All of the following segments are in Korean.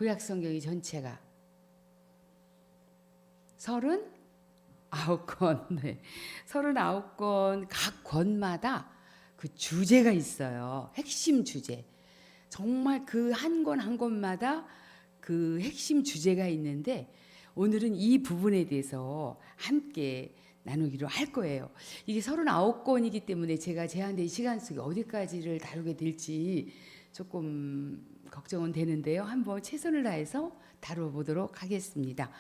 구약 성경이 전체가 39권, 네. 39권 각 권마다 그 주제가 있어요. 핵심 주제. 정말 그 한 권 한 권마다 그 핵심 주제가 있는데 오늘은 이 부분에 대해서 함께 나누기로 할 거예요. 이게 39권이기 때문에 제가 제한된 시간 속에 어디까지를 다루게 될지 조금 걱정은 되는데요. 한번 최선을 다해서 다뤄보도록 하겠습니다.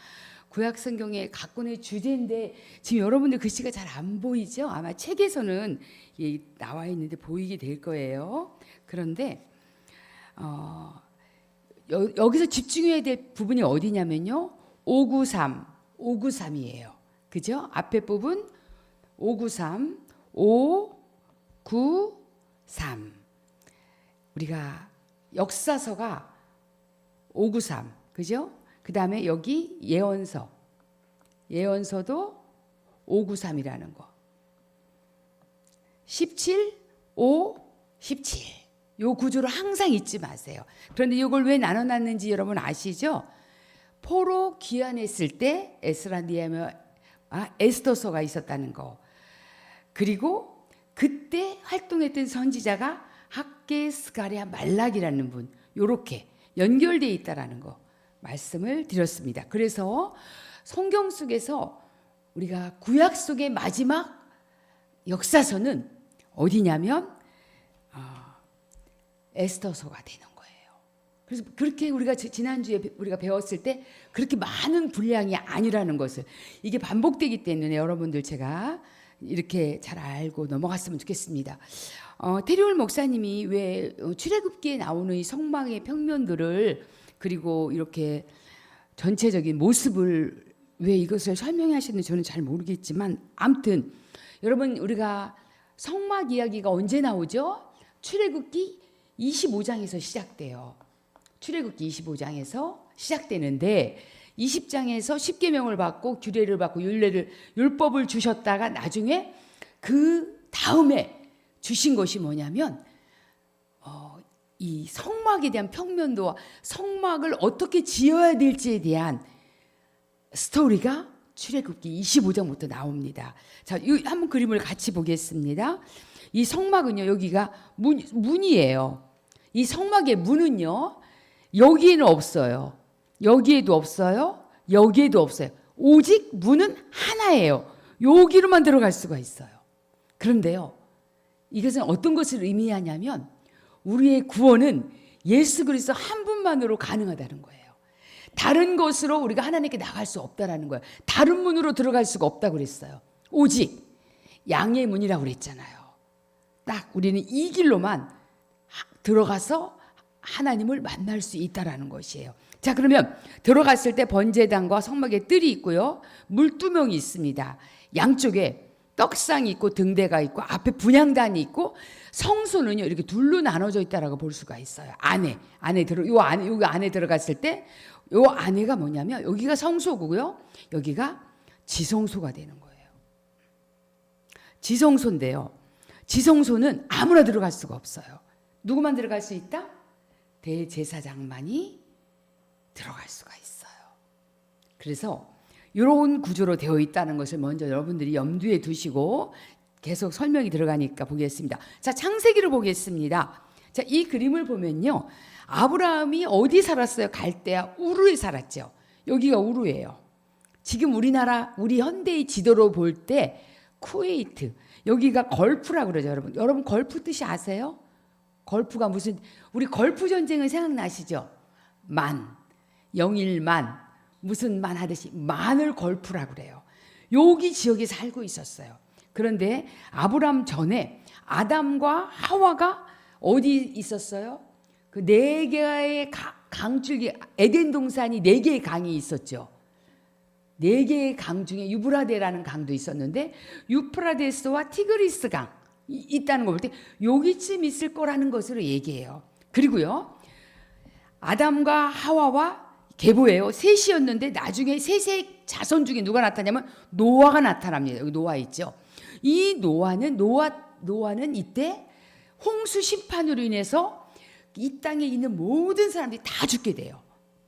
구약 성경의 각 권의 주제인데 지금 여러분들 글씨가 잘 안 보이죠? 아마 책에서는 나와 있는데 보이게 될 거예요. 그런데 여기서 집중해야 될 부분이 어디냐면요. 593이에요. 그죠? 앞에 부분 593, 593. 우리가 역사서가 593, 그죠? 그 다음에 여기 예언서도 593이라는 거. 17, 5, 17. 요 구조를 항상 잊지 마세요. 그런데 이걸 왜 나눠놨는지 여러분 아시죠? 포로 귀환했을 때 에스라, 느헤미야, 에스더서가 있었다는 거. 그리고 그때 활동했던 선지자가 학개, 스가랴, 말락이라는 분. 요렇게 연결되어 있다라는 거 말씀을 드렸습니다. 그래서 성경 속에서 우리가 구약 속의 마지막 역사서는 어디냐면 에스더서가 되는 거예요. 그래서 그렇게 우리가 지난주에 우리가 배웠을 때 그렇게 많은 분량이 아니라는 것을 이게 반복되기 때문에 여러분들 제가 이렇게 잘 알고 넘어갔으면 좋겠습니다. 테리올 목사님이 왜 출애굽기에 나오는 이 성막의 평면들을 그리고 이렇게 전체적인 모습을 왜 이것을 설명하시는지 저는 잘 모르겠지만 아무튼 여러분 우리가 성막 이야기가 언제 나오죠? 출애굽기 25장에서 시작돼요. 출애굽기 25장에서 시작되는데 20장에서 십계명을 받고 규례를 받고 율법을 주셨다가 나중에 그 다음에 주신 것이 뭐냐면 이 성막에 대한 평면도 성막을 어떻게 지어야 될지에 대한 스토리가 출애굽기 25장부터 나옵니다. 자, 한번 그림을 같이 보겠습니다. 이 성막은요, 여기가 문이에요. 이 성막의 문은요, 여기에는 없어요. 여기에도 없어요. 여기에도 없어요. 오직 문은 하나예요. 여기로만 들어갈 수가 있어요. 그런데요, 이것은 어떤 것을 의미하냐면 우리의 구원은 예수 그리스도 한 분만으로 가능하다는 거예요. 다른 것으로 우리가 하나님께 나갈 수 없다라는 거예요. 다른 문으로 들어갈 수가 없다고 그랬어요. 오직 양의 문이라고 그랬잖아요. 딱 우리는 이 길로만 들어가서 하나님을 만날 수 있다라는 것이에요. 자, 그러면 들어갔을 때 번제단과 성막에 뜰이 있고요. 물두멍이 있습니다. 양쪽에 떡상이 있고 등대가 있고 앞에 분향단이 있고 성소는요 이렇게 둘로 나눠져 있다라고 볼 수가 있어요. 여기 안에 들어갔을 때 요 안에가 뭐냐면 여기가 성소고요. 여기가 지성소가 되는 거예요. 지성소인데요. 지성소는 아무나 들어갈 수가 없어요. 누구만 들어갈 수 있다? 대제사장만이 들어갈 수가 있어요. 그래서 이런 구조로 되어 있다는 것을 먼저 여러분들이 염두에 두시고 계속 설명이 들어가니까 보겠습니다. 자, 창세기를 보겠습니다. 자, 이 그림을 보면요. 아브라함이 어디 살았어요? 갈대아 우르에 살았죠. 여기가 우르예요. 지금 우리 현대의 지도로 볼 때 쿠웨이트, 여기가 걸프라고 그러죠, 여러분. 여러분 걸프 뜻이 아세요? 걸프가 무슨 우리 걸프 전쟁은 생각나시죠? 영일만 무슨 만 하듯이 만을 걸프라고 그래요. 여기 지역에 살고 있었어요. 그런데 아브라함 전에 아담과 하와가 어디 있었어요? 그 4개의 강줄기 에덴 동산이 4개의 강이 있었죠. 4개의 강 중에 유브라데라는 강도 있었는데 유프라데스와 티그리스 강 있다는 거 볼 때 여기쯤 있을 거라는 것으로 얘기해요. 그리고요. 아담과 하와와 계보예요. 셋이었는데 나중에 셋의 자손 중에 누가 나타나냐면 노아가 나타납니다. 여기 노아 있죠. 이 노아는 이때 홍수 심판으로 인해서 이 땅에 있는 모든 사람들이 다 죽게 돼요.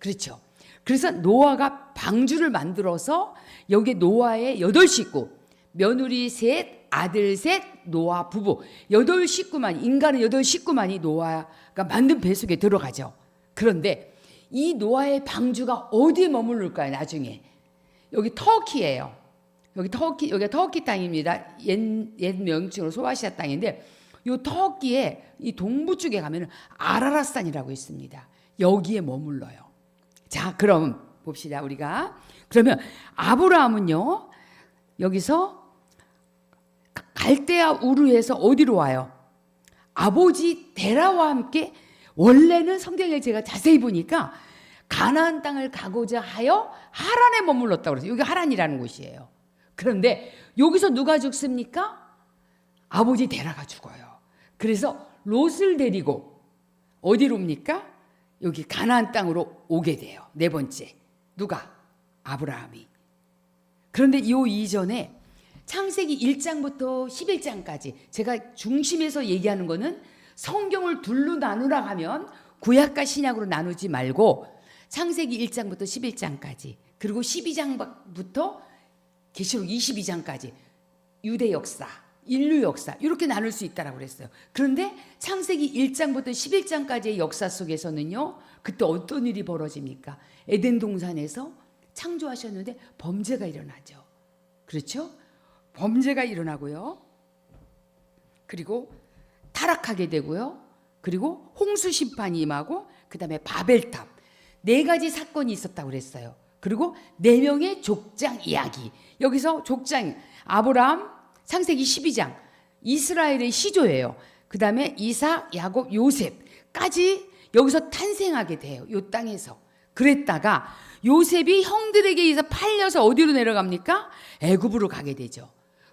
그렇죠. 그래서 노아가 방주를 만들어서 여기에 노아의 8식구, 며느리 셋, 아들 셋, 노아 부부 8식구만, 인간은 8식구만이 노아가 만든 배 속에 들어가죠. 그런데 이 노아의 방주가 어디에 머무를까요? 나중에 여기 터키예요. 여기가 터키 땅입니다. 옛 명칭으로 소아시아 땅인데 이 터키의 이 동부 쪽에 가면은 아라랏산이라고 있습니다. 여기에 머물러요. 자, 그럼 봅시다. 우리가 그러면 아브라함은요 여기서 갈대아 우르에서 어디로 와요? 아버지 데라와 함께, 원래는 성경에 제가 자세히 보니까 가나안 땅을 가고자 하여 하란에 머물렀다고 그랬어요. 여기 하란이라는 곳이에요. 그런데 여기서 누가 죽습니까? 아버지 데라가 죽어요. 그래서 롯을 데리고 어디로 옵니까? 여기 가나안 땅으로 오게 돼요. 네 번째. 누가? 아브라함이. 그런데 이 이전에 창세기 1장부터 11장까지 제가 중심에서 얘기하는 거는 성경을 둘로 나누라 하면 구약과 신약으로 나누지 말고 창세기 1장부터 11장까지, 그리고 12장부터 계시록 22장까지 유대 역사, 인류 역사 이렇게 나눌 수 있다라고 그랬어요. 그런데 창세기 1장부터 11장까지의 역사 속에서는요, 그때 어떤 일이 벌어집니까? 에덴 동산에서 창조하셨는데 범죄가 일어나죠. 그렇죠? 범죄가 일어나고요. 그리고 타락하게 되고요. 그리고 홍수 심판이 임하고, 그 다음에 바벨탑, 4가지 사건이 있었다고 그랬어요. 그리고 4명의 족장 이야기. 여기서 족장 아브라함, 창세기 12장 이스라엘의 시조예요. 그 다음에 이삭, 야곱, 요셉까지 여기서 탄생하게 돼요. 이 땅에서. 그랬다가 요셉이 형들에게 의해서 팔려서 어디로 내려갑니까? 애굽으로 가게 되죠.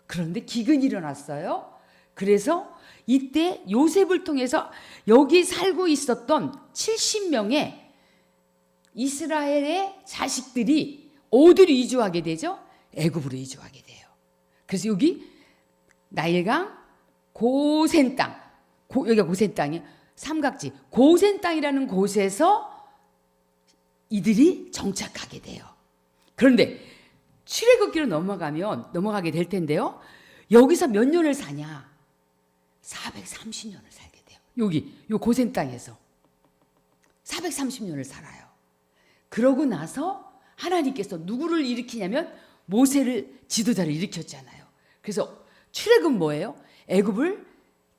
그런데 기근이 일어났어요. 그래서 이때 요셉을 통해서 여기 살고 있었던 70명의 이스라엘의 자식들이 어디로 이주하게 되죠? 애굽으로 이주하게 돼요. 그래서 여기 나일강 고센 땅, 여기가 고센 땅이에요. 삼각지 고센 땅이라는 곳에서 이들이 정착하게 돼요. 그런데 출애굽기로 넘어가게 될 텐데요. 여기서 몇 년을 사냐? 430년을 살게 돼요. 여기 요 고센 땅에서 430년을 살아요. 그러고 나서 하나님께서 누구를 일으키냐면 모세를, 지도자를 일으켰잖아요. 그래서 출애굽 뭐예요? 애굽을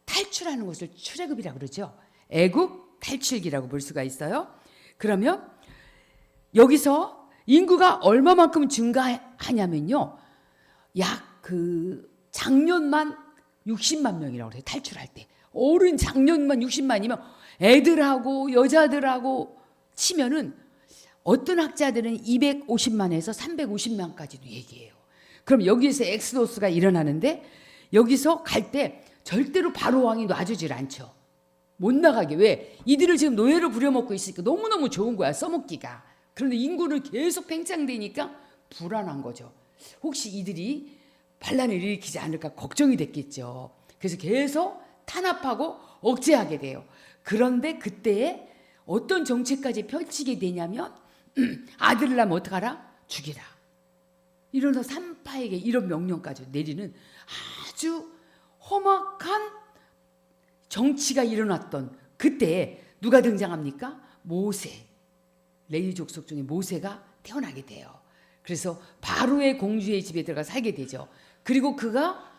탈출하는 것을 출애굽이라고 그러죠. 애굽 탈출기라고 볼 수가 있어요. 그러면 여기서 인구가 얼마만큼 증가하냐면요, 약 장년만 60만 명이라고 그래요. 탈출할 때 어른 장년만 60만이면 애들하고 여자들하고 치면은 어떤 학자들은 250만에서 350만까지도 얘기해요. 그럼 여기에서 엑스도스가 일어나는데, 여기서 갈 때 절대로 바로 왕이 놔주질 않죠. 못 나가게. 왜? 이들을 지금 노예로 부려먹고 있으니까 너무너무 좋은 거야, 써먹기가. 그런데 인구를 계속 팽창되니까 불안한 거죠. 혹시 이들이 반란을 일으키지 않을까 걱정이 됐겠죠. 그래서 계속 탄압하고 억제하게 돼요. 그런데 그때에 어떤 정책까지 펼치게 되냐면 아들을 낳으면 어떡하라? 죽이라. 이러면서 산파에게 이런 명령까지 내리는 아주 험악한 정치가 일어났던 그때에 누가 등장합니까? 모세. 레위 족속 중에 모세가 태어나게 돼요. 그래서 바로의 공주의 집에 들어가 살게 되죠. 그리고 그가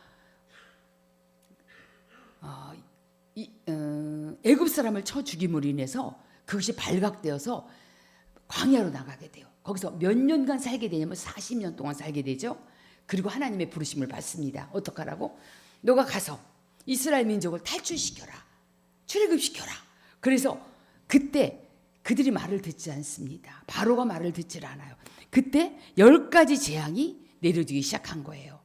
애굽 사람을 쳐 죽임으로 인해서 그것이 발각되어서 광야로 나가게 돼요. 거기서 몇 년간 살게 되냐면 40년 동안 살게 되죠. 그리고 하나님의 부르심을 받습니다. 어떡하라고? 너가 가서 이스라엘 민족을 탈출시켜라. 출애굽시켜라. 그래서 그때 그들이 말을 듣지 않습니다. 바로가 말을 듣질 않아요. 그때 10가지 재앙이 내려지기 시작한 거예요.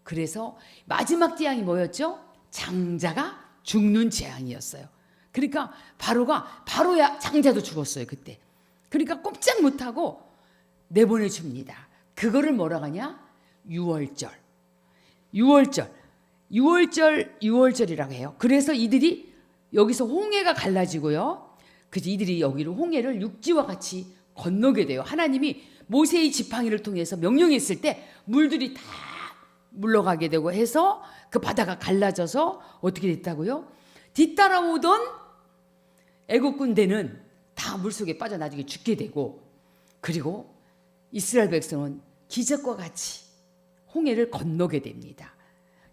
그래서 마지막 재앙이 뭐였죠? 장자가 죽는 재앙이었어요. 그러니까 바로야 장자도 죽었어요, 그때. 그러니까 꼼짝 못하고 내보내 줍니다. 그거를 뭐라고 하냐? 유월절이라고 해요. 그래서 이들이 여기서 홍해가 갈라지고요. 그래서 이들이 여기로 홍해를 육지와 같이 건너게 돼요. 하나님이 모세의 지팡이를 통해서 명령했을 때 물들이 다 물러가게 되고 해서 그 바다가 갈라져서 어떻게 됐다고요? 뒤따라오던 애국 군대는 다 물속에 빠져 나중에 죽게 되고, 그리고 이스라엘 백성은 기적과 같이 홍해를 건너게 됩니다.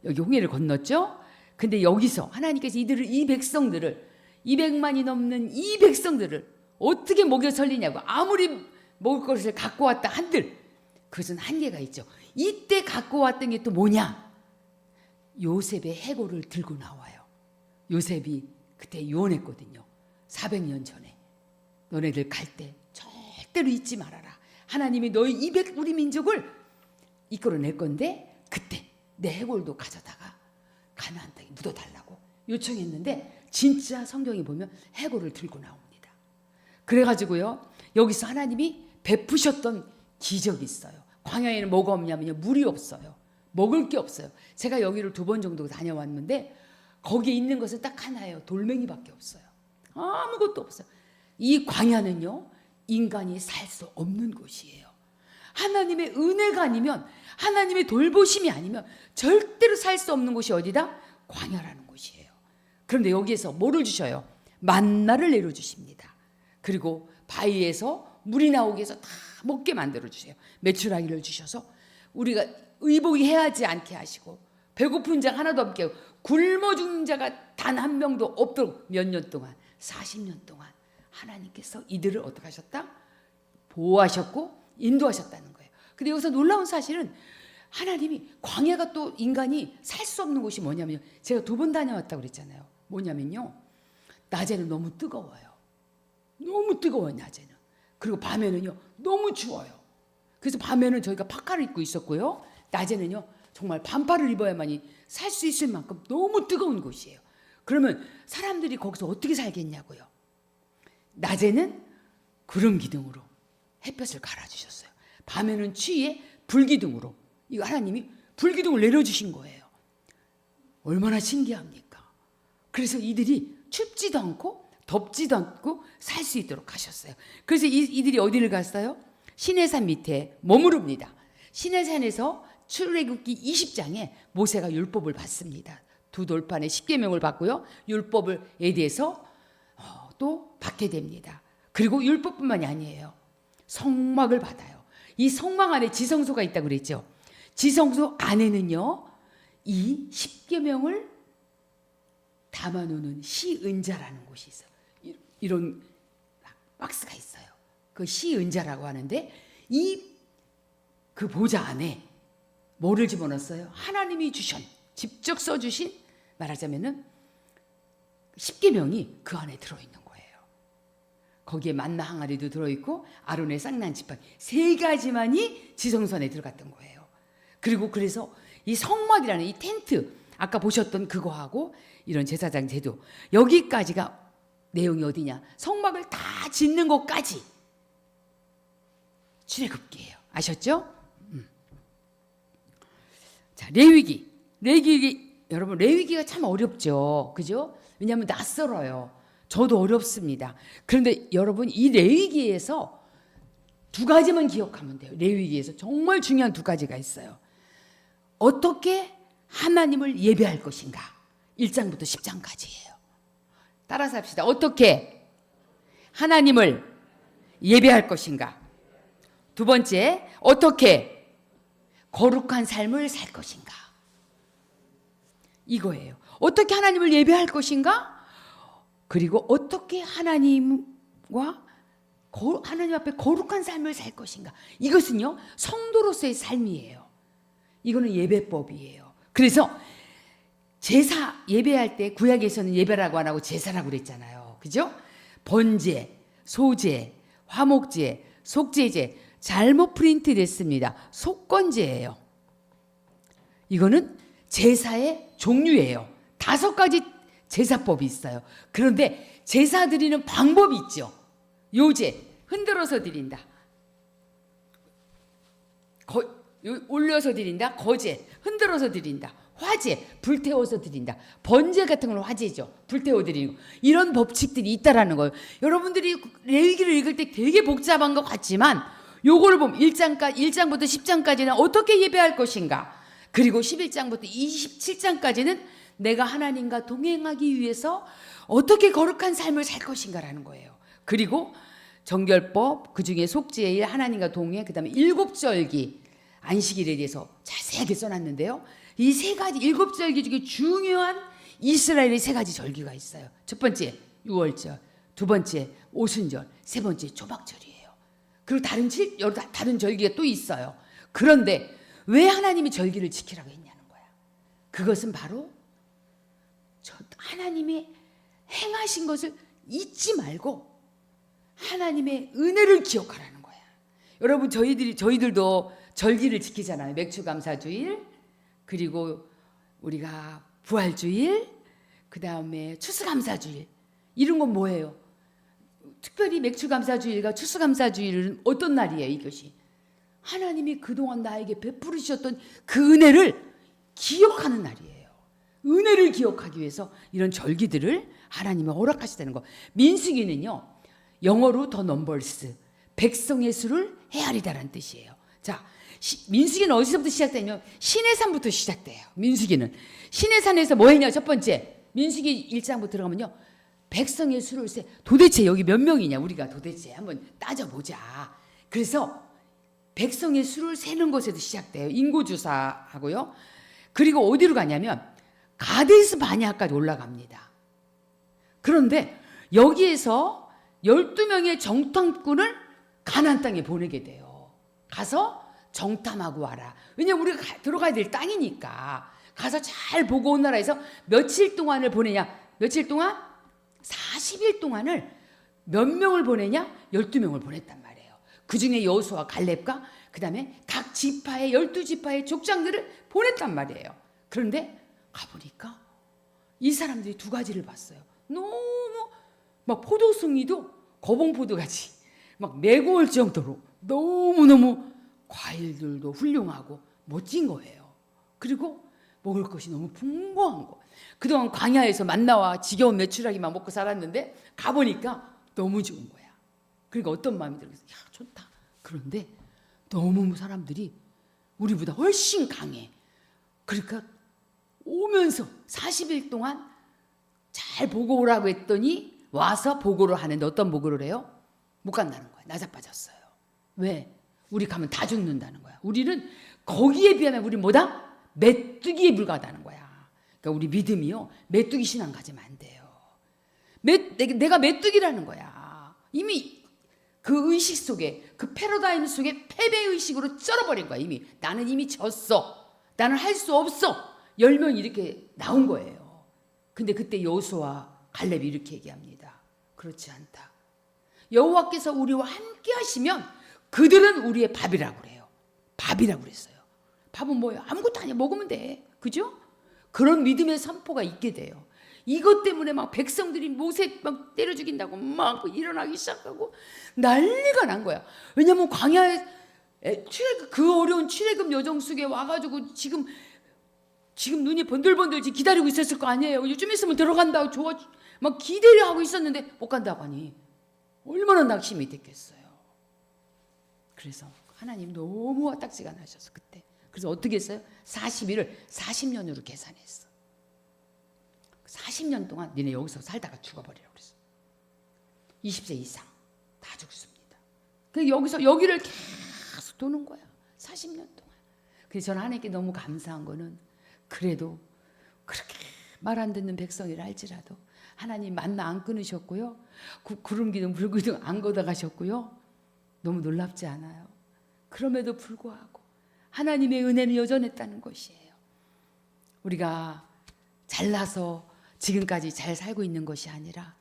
여기 홍해를 건넜죠? 근데 여기서 하나님께서 이 백성들을 200만이 넘는 이 백성들을 어떻게 먹여 살리냐고. 아무리 먹을 것을 갖고 왔다 한들 그것은 한계가 있죠. 이때 갖고 왔던 게 또 뭐냐? 요셉의 해골을 들고 나와요. 요셉이 그때 유언했거든요. 400년 전에 너네들 갈 때 절대로 잊지 말아라. 하나님이 너희 우리 민족을 이끌어낼 건데 그때 내 해골도 가져다가 가나안 땅에 묻어달라고 요청했는데 진짜 성경에 보면 해골을 들고 나옵니다. 그래가지고요, 여기서 하나님이 베푸셨던 기적이 있어요. 광야에는 뭐가 없냐면요, 물이 없어요. 먹을 게 없어요. 제가 여기를 2번 정도 다녀왔는데 거기에 있는 것은 딱 하나예요. 돌멩이밖에 없어요. 아무것도 없어요. 이 광야는요, 인간이 살 수 없는 곳이에요. 하나님의 은혜가 아니면, 하나님의 돌보심이 아니면 절대로 살 수 없는 곳이 어디다? 광야라는 곳이에요. 그런데 여기에서 뭐를 주셔요? 만나를 내려주십니다. 그리고 바위에서 물이 나오게 해서 다 먹게 만들어 주세요. 메추라기를 주셔서 우리가 의복해하지 않게 하시고, 배고픈 자 하나도 없게 하고, 굶어 죽는 자가 단 한 명도 없도록 몇 년 동안, 40년 동안 하나님께서 이들을 어떻게 하셨다? 보호하셨고 인도하셨다는 거예요. 근데 여기서 놀라운 사실은 하나님이, 광야가 또 인간이 살 수 없는 곳이 뭐냐면요, 제가 2번 다녀왔다고 그랬잖아요. 뭐냐면요, 낮에는 너무 뜨거워요. 너무 뜨거워요, 낮에는. 그리고 밤에는요 너무 추워요. 그래서 밤에는 저희가 파카를 입고 있었고요, 낮에는요 정말 반팔을 입어야만이 살 수 있을 만큼 너무 뜨거운 곳이에요. 그러면 사람들이 거기서 어떻게 살겠냐고요. 낮에는 구름 기둥으로 햇볕을 갈아주셨어요. 밤에는 추위에 불기둥으로, 이거 하나님이 불기둥을 내려주신 거예요. 얼마나 신기합니까? 그래서 이들이 춥지도 않고 덥지도 않고 살 수 있도록 하셨어요. 그래서 이들이 어디를 갔어요? 시내산 밑에 머무릅니다. 시내산에서 출애굽기 20장에 모세가 율법을 받습니다. 2돌판에 10계명을 받고요, 율법에 대해서 또 받게 됩니다. 그리고 율법뿐만이 아니에요. 성막을 받아요. 이 성막 안에 지성소가 있다고 그랬죠. 지성소 안에는요, 이 10계명을 담아놓는 시은자라는 곳이 있어요. 이런 박스가 있어요. 그 시은자라고 하는데, 그 보좌 안에 뭐를 집어넣었어요? 하나님이 직접 써주신, 말하자면은 10계명이 그 안에 들어있는 거예요. 거기에 만나 항아리도 들어있고 아론의 쌍난 지팡이 3가지만이 지성소에 들어갔던 거예요. 그리고 그래서 이 성막이라는 이 텐트, 아까 보셨던 그거하고 이런 제사장 제도, 여기까지가 내용이 어디냐? 성막을 다 짓는 것까지 출애굽기예요. 아셨죠? 자, 레위기. 여러분, 레위기가 참 어렵죠. 그죠? 왜냐하면 낯설어요. 저도 어렵습니다. 그런데 여러분, 이 레위기에서 2가지만 기억하면 돼요. 레위기에서 정말 중요한 2가지가 있어요. 어떻게 하나님을 예배할 것인가. 1장부터 10장까지예요. 따라서 합시다. 어떻게 하나님을 예배할 것인가. 2번째, 어떻게 거룩한 삶을 살 것인가. 이거예요. 어떻게 하나님을 예배할 것인가, 그리고 어떻게 하나님 앞에 거룩한 삶을 살 것인가. 이것은요, 성도로서의 삶이에요. 이거는 예배법이에요. 그래서 제사 예배할 때 구약에서는 예배라고 안 하고 제사라고 그랬잖아요. 그죠? 번제, 소제, 화목제, 속죄제, 잘못 프린트 됐습니다. 속건제예요. 이거는 제사의 종류예요. 5가지 제사법이 있어요. 그런데 제사 드리는 방법이 있죠. 요제, 흔들어서 드린다. 올려서 드린다. 거제, 흔들어서 드린다. 화재, 불태워서 드린다. 번제 같은 건 화재죠. 불태워 드리는 거. 이런 법칙들이 있다라는 거예요. 여러분들이 레위기를 읽을 때 되게 복잡한 것 같지만 요거를 보면 1장부터 10장까지는 어떻게 예배할 것인가. 그리고 11장부터 27장까지는 내가 하나님과 동행하기 위해서 어떻게 거룩한 삶을 살 것인가라는 거예요. 그리고 정결법, 그중에 속죄일, 하나님과 동행, 그다음에 7절기, 안식일에 대해서 자세하게 써놨는데요. 이 세 가지 7절기 중에 중요한 이스라엘의 세 가지 절기가 있어요. 첫 번째 유월절, 두 번째 오순절, 세 번째 초막절이에요. 그리고 다른 절기가 또 있어요. 그런데 왜 하나님이 절기를 지키라고 했냐는 거야. 그것은 바로 하나님이 행하신 것을 잊지 말고 하나님의 은혜를 기억하라는 거야. 여러분 저희들도 절기를 지키잖아요. 맥주감사주일, 그리고 우리가 부활주일, 그 다음에 추수감사주일. 이런 건 뭐예요? 특별히 맥주감사주일과 추수감사주일은 어떤 날이에요? 이것이 하나님이 그동안 나에게 베풀으셨던 그 은혜를 기억하는 날이에요. 은혜를 기억하기 위해서 이런 절기들을 하나님이 허락하시다는 거. 민수기는요, 영어로 더 넘버스, 백성의 수를 헤아리다라는 뜻이에요. 자, 민수기는 어디서부터 시작되냐면 시내산부터 시작돼요. 민수기는 시내산에서 뭐 했냐? 첫 번째 민수기 1장부터 들어가면요, 백성의 수를 세. 도대체 여기 몇 명이냐? 우리가 도대체 한번 따져보자. 그래서 백성의 수를 세는 것에도 시작돼요. 인구조사하고요. 그리고 어디로 가냐면 가데스 바네아까지 올라갑니다. 그런데 여기에서 12명의 정탐꾼을 가나안 땅에 보내게 돼요. 가서 정탐하고 와라. 왜냐면 우리가 들어가야 될 땅이니까. 가서 잘 보고 온 나라에서 며칠 동안을 보내냐? 며칠 동안? 40일 동안을 몇 명을 보내냐? 12명을 보냈단 말이에요. 그 중에 여호수아와 갈렙과 그 다음에 각 지파의 12지파의 족장들을 보냈단 말이에요. 그런데 가보니까 이 사람들이 두 가지를 봤어요. 너무 막 포도송이도 거봉포도같이 막 메고 올 정도로 너무너무 과일들도 훌륭하고 멋진 거예요. 그리고 먹을 것이 너무 풍부한 거. 그동안 광야에서 만나와 지겨운 메추라기만 먹고 살았는데 가보니까 너무 좋은 거야. 그러니까 어떤 마음이 들겠어? 야, 좋다. 그런데 너무 사람들이 우리보다 훨씬 강해. 그러니까 오면서 40일 동안 잘 보고 오라고 했더니 와서 보고를 하는데 어떤 보고를 해요? 못 간다는 거야. 나자빠졌어요. 왜? 우리 가면 다 죽는다는 거야. 우리는 거기에 비하면 우리 뭐다? 메뚜기에 불과하다는 거야. 그러니까 우리 믿음이요, 메뚜기 신앙 가지면 안 돼요. 내가 메뚜기라는 거야. 이미 그 의식 속에, 그 패러다임 속에 패배의식으로 쩔어버린 거야. 나는 이미 졌어. 나는 할 수 없어. 10명이 이렇게 나온 거예요. 근데 그때 여호수아와 갈렙이 이렇게 얘기합니다. 그렇지 않다. 여호와께서 우리와 함께 하시면 그들은 우리의 밥이라고 그래요. 밥이라고 그랬어요. 밥은 뭐예요? 아무것도 아니야. 먹으면 돼. 그죠? 그런 믿음의 선포가 있게 돼요. 이것 때문에 막 백성들이 모세 막 때려 죽인다고 막 일어나기 시작하고 난리가 난 거야. 왜냐면 광야에 그 어려운 출애굽 여정 속에 와가지고 지금 눈이 번들번들 기다리고 있었을 거 아니에요. 요즘 있으면 들어간다고 막 기대를 하고 있었는데 못 간다고 하니 얼마나 낙심이 됐겠어요. 그래서 하나님 너무 와딱지가 나셔서 그때. 그래서 어떻게 했어요? 40일을 40년으로 계산했어. 40년 동안 니네 여기서 살다가 죽어버리라고 그랬어. 20세 이상 다 죽습니다. 그래서 여기를 계속 도는 거야. 40년 동안. 그래서 저는 하나님께 너무 감사한 거는 그래도 그렇게 말 안 듣는 백성이라 할지라도 하나님 만나 안 끊으셨고요. 구름 기둥 불 기둥 안 걷어가셨고요. 너무 놀랍지 않아요? 그럼에도 불구하고 하나님의 은혜는 여전했다는 것이에요. 우리가 잘나서 지금까지 잘 살고 있는 것이 아니라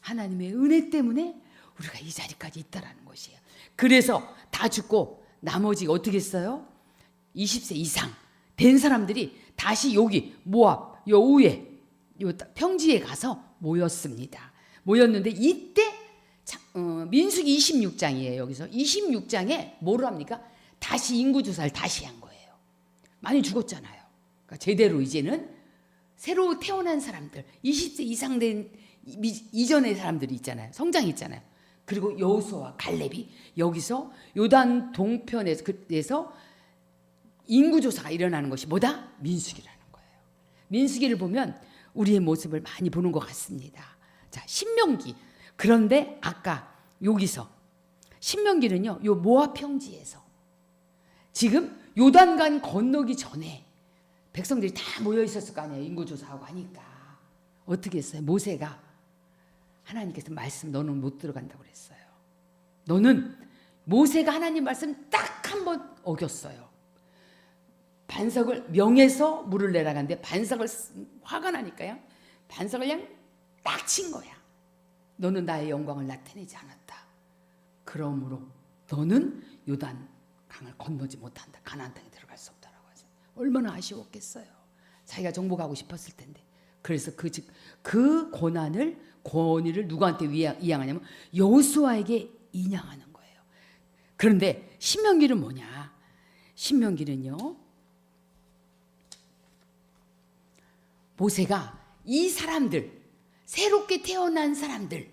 하나님의 은혜 때문에 우리가 이 자리까지 있다라는 것이에요. 그래서 다 죽고 나머지 어떻게 했어요? 20세 이상 된 사람들이 다시 여기 모압 요 위에 요 평지에 가서 모였습니다. 모였는데 이때 민수기 26장이에요. 여기서 26장에 뭐를 합니까? 다시 인구조사를 다시 한 거예요. 많이 죽었잖아요. 그러니까 그러니까 제대로 이제는 새로 태어난 사람들, 20세 이상 된 이전의 사람들이 있잖아요. 성장이 있잖아요. 그리고 여호수아와 갈렙이 여기서 요단 동편에서 인구조사가 일어나는 것이 뭐다? 민수기라는 거예요. 민수기를 보면 우리의 모습을 많이 보는 것 같습니다. 자, 신명기. 그런데 아까 여기서 신명기는요, 요 모압 평지에서 지금 요단강 건너기 전에 백성들이 다 모여 있었을 거 아니에요. 인구조사하고 하니까 어떻게 했어요? 모세가 하나님께서 말씀 너는 못 들어간다고 그랬어요. 너는 모세가 하나님 말씀 딱 한 번 어겼어요. 반석을 명해서 물을 내라간데 반석을 화가 나니까요. 반석을 그냥 딱 친 거야. 너는 나의 영광을 나타내지 않았다. 그러므로 너는 요단 강을 건너지 못한다. 가나안 땅에 들어갈 수 없다라고 해서 얼마나 아쉬웠겠어요. 자기가 정복하고 싶었을 텐데. 그래서 그 권위를 누구한테 이양하냐면 여호수아에게 인양하는 거예요. 그런데 신명기는 뭐냐? 신명기는요, 모세가 이 사람들, 새롭게 태어난 사람들을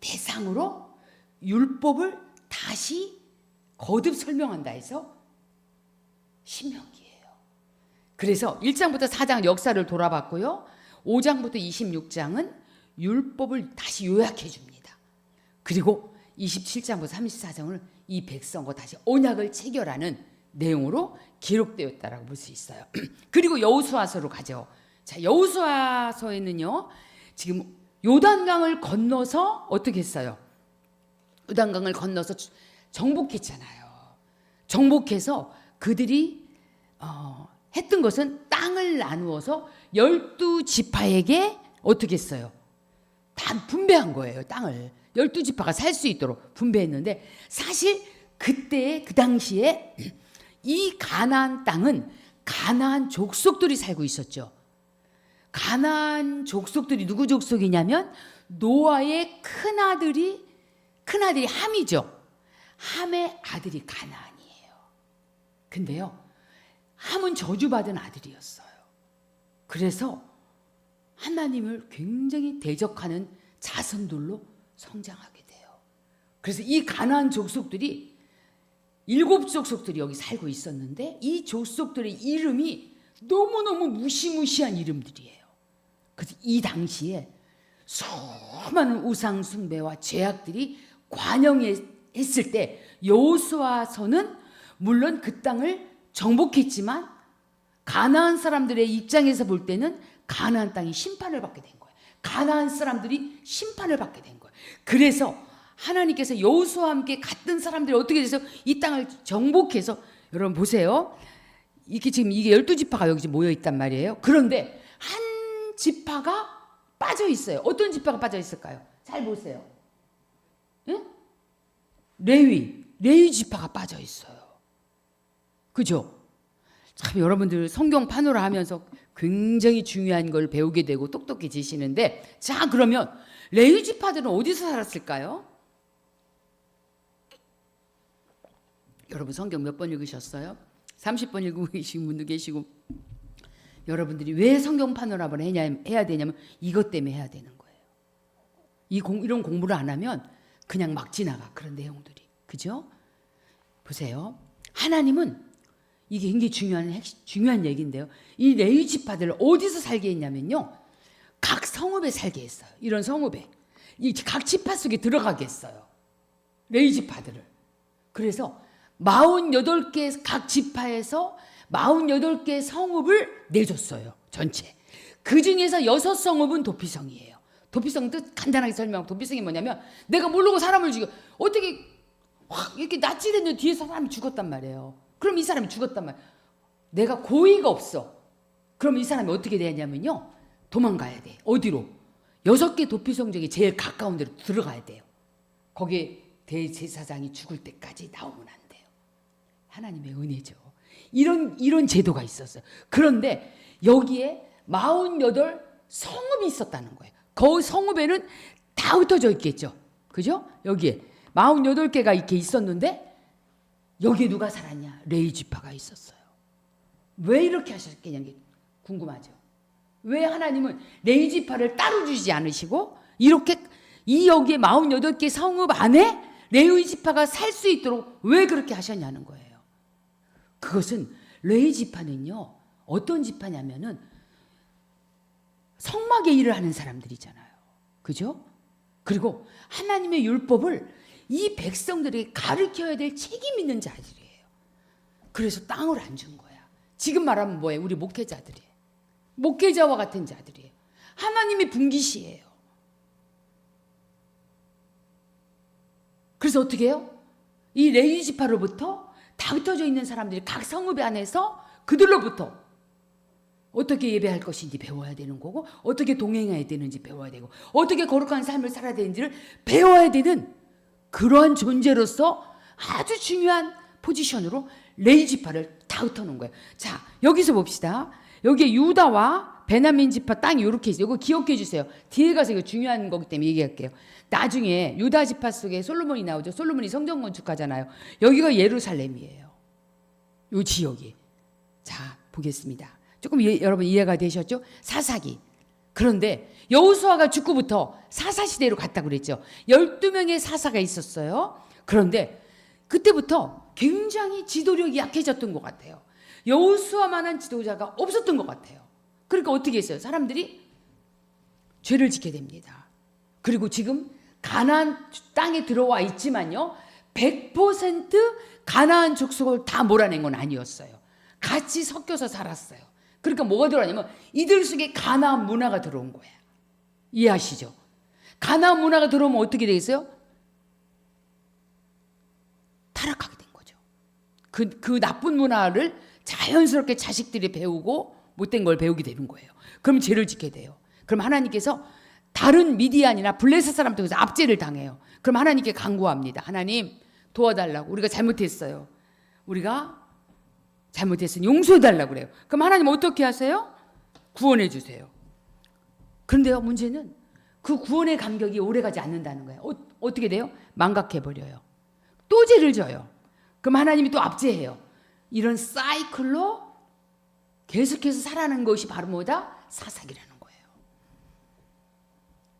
대상으로 율법을 다시 거듭 설명한다 해서 신명기예요. 그래서 1장부터 4장 역사를 돌아봤고요. 5장부터 26장은 율법을 다시 요약해 줍니다. 그리고 27장부터 34장은 이 백성과 다시 언약을 체결하는 내용으로 기록되었다라고 볼 수 있어요. 그리고 여호수아서로 가죠. 자, 여호수아서에는요, 지금 요단강을 건너서 어떻게 했어요? 요단강을 건너서 정복했잖아요. 정복해서 그들이 했던 것은 땅을 나누어서 12지파에게 어떻게 했어요? 다 분배한 거예요. 땅을 12지파가 살 수 있도록 분배했는데, 사실 그때 그 당시에 이 가나안 땅은 가나안 족속들이 살고 있었죠. 가나안 족속들이 누구 족속이냐면 노아의 큰아들이 함이죠. 함의 아들이 가나안이에요. 근데요, 함은 저주받은 아들이었어요. 그래서 하나님을 굉장히 대적하는 자손들로 성장하게 돼요. 그래서 이 가나안 족속들이 7 족속들이 여기 살고 있었는데, 이 족속들의 이름이 너무너무 무시무시한 이름들이에요. 그래서 이 당시에 수많은 우상 숭배와 죄악들이 관영했을 때 여호수아서는 물론 그 땅을 정복했지만 가나안 사람들의 입장에서 볼 때는 가나안 땅이 심판을 받게 된 거예요. 가나안 사람들이 심판을 받게 된 거예요. 그래서 하나님께서 여호수아와 함께 갔던 사람들이 어떻게 돼서 이 땅을 정복해서, 여러분 보세요. 이게 12지파가 여기 모여 있단 말이에요. 그런데 한 지파가 빠져 있어요. 어떤 지파가 빠져 있을까요? 잘 보세요. 응? 레위 지파가 빠져 있어요. 그죠? 참 여러분들 성경 파노라 하면서 굉장히 중요한 걸 배우게 되고 똑똑해지시는데, 자, 그러면 레위 지파들은 어디서 살았을까요? 여러분 성경 몇 번 읽으셨어요? 30번 읽고 계신 분도 계시고. 여러분들이 왜 성경 파노라를 해야 되냐면 이것 때문에 해야 되는 거예요. 이런 공부를 안 하면 그냥 막 지나가, 그런 내용들이. 그죠? 보세요. 하나님은, 이게 굉장히 중요한 얘기인데요. 이 레위 지파들을 어디서 살게 했냐면요, 각 성읍에 살게 했어요. 이런 성읍에 이 각 지파 속에 들어가게 했어요. 레위 지파들을. 그래서 48개 각 지파에서 48개 성읍을 내줬어요. 전체. 그 중에서 6성읍은 도피성이에요. 도피성도 간단하게 설명하고, 도피성이 뭐냐면 내가 모르고 사람을 죽여. 어떻게 확 이렇게 낯이 됐는데 뒤에서 사람이 죽었단 말이에요. 그럼 이 사람이 죽었단 말이에요. 내가 고의가 없어. 그럼 이 사람이 어떻게 되냐면요, 도망가야 돼. 어디로? 6개 도피성 중에 제일 가까운 데로 들어가야 돼요. 거기에 대제사장이 죽을 때까지 나오면 안 돼요. 하나님의 은혜죠. 이런 제도가 있었어요. 그런데 여기에 48 성읍이 있었다는 거예요. 그 성읍에는 다 흩어져 있겠죠. 그죠? 여기에 48개가 이렇게 있었는데 여기에 누가 살았냐? 레위 지파가 있었어요. 왜 이렇게 하셨겠냐는 게 궁금하죠. 왜 하나님은 레위 지파를 따로 주지 않으시고 이렇게 이 여기에 48개 성읍 안에 레위 지파가 살 수 있도록 왜 그렇게 하셨냐는 거예요. 그것은 레위 지파는요, 어떤 지파냐면은 성막의 일을 하는 사람들이잖아요. 그죠? 그리고 하나님의 율법을 이 백성들에게 가르쳐야 될 책임 있는 자들이에요. 그래서 땅을 안 준 거야. 지금 말하면 뭐예요? 우리 목회자들이에요. 목회자와 같은 자들이에요. 하나님의 분깃이에요. 그래서 어떻게 해요? 이 레위 지파로부터 다 흩어져 있는 사람들이 각 성읍 안에서 그들로부터 어떻게 예배할 것인지 배워야 되는 거고, 어떻게 동행해야 되는지 배워야 되고, 어떻게 거룩한 삶을 살아야 되는지를 배워야 되는 그러한 존재로서 아주 중요한 포지션으로 레위 지파를 다 흩어놓은 거예요. 자, 여기서 봅시다. 여기에 유다와 베냐민 지파 땅이 이렇게 있어요. 이거 기억해 주세요. 뒤에 가서 이거 중요한 거기 때문에 얘기할게요. 나중에 유다 지파 속에 솔로몬이 나오죠. 솔로몬이 성전 건축하잖아요. 여기가 예루살렘이에요. 이 지역이. 자, 보겠습니다. 조금 여러분 이해가 되셨죠? 사사기. 그런데 여호수아가 죽고부터 사사시대로 갔다고 그랬죠. 12명의 사사가 있었어요. 그런데 그때부터 굉장히 지도력이 약해졌던 것 같아요. 여호수아만한 지도자가 없었던 것 같아요. 그러니까 어떻게 했어요? 사람들이 죄를 짓게 됩니다. 그리고 지금 가나안 땅에 들어와 있지만요, 100% 가나안 족속을 다 몰아낸 건 아니었어요. 같이 섞여서 살았어요. 그러니까 뭐가 들어왔냐면 이들 속에 가나안 문화가 들어온 거예요. 이해하시죠? 가나안 문화가 들어오면 어떻게 되겠어요? 타락하게 된 거죠. 그 나쁜 문화를 자연스럽게 자식들이 배우고 못된 걸 배우게 되는 거예요. 그럼 죄를 짓게 돼요. 그럼 하나님께서 다른 미디안이나 블레셋 사람 통해서 압제를 당해요. 그럼 하나님께 간구합니다. 하나님 도와달라고. 우리가 잘못했어요. 우리가 잘못했으니 용서해달라고 그래요. 그럼 하나님 어떻게 하세요? 구원해 주세요. 그런데요, 문제는 그 구원의 감격이 오래가지 않는다는 거예요. 어떻게 돼요? 망각해버려요. 또 죄를 져요. 그럼 하나님이 또 압제해요. 이런 사이클로 계속해서 살아가는 것이 바로 뭐다? 사사기라는 거예요.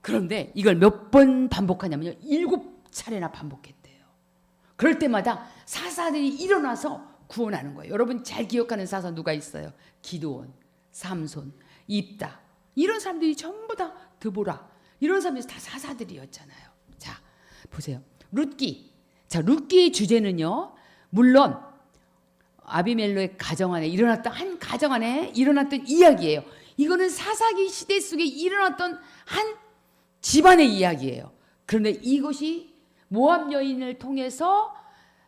그런데 이걸 몇 번 반복하냐면요, 7차례나 반복했대요. 그럴 때마다 사사들이 일어나서 구원하는 거예요. 여러분 잘 기억하는 사사 누가 있어요? 기드온, 삼손, 입다. 이런 사람들이 전부 다 드보라. 이런 사람들이 다 사사들이었잖아요. 자, 보세요. 룻기. 자, 룻기의 주제는요, 물론 아비멜로의 가정 안에 일어났던 한 가정 안에 일어났던 이야기예요. 이거는 사사기 시대 속에 일어났던 한 집안의 이야기예요. 그런데 이것이 모압 여인을 통해서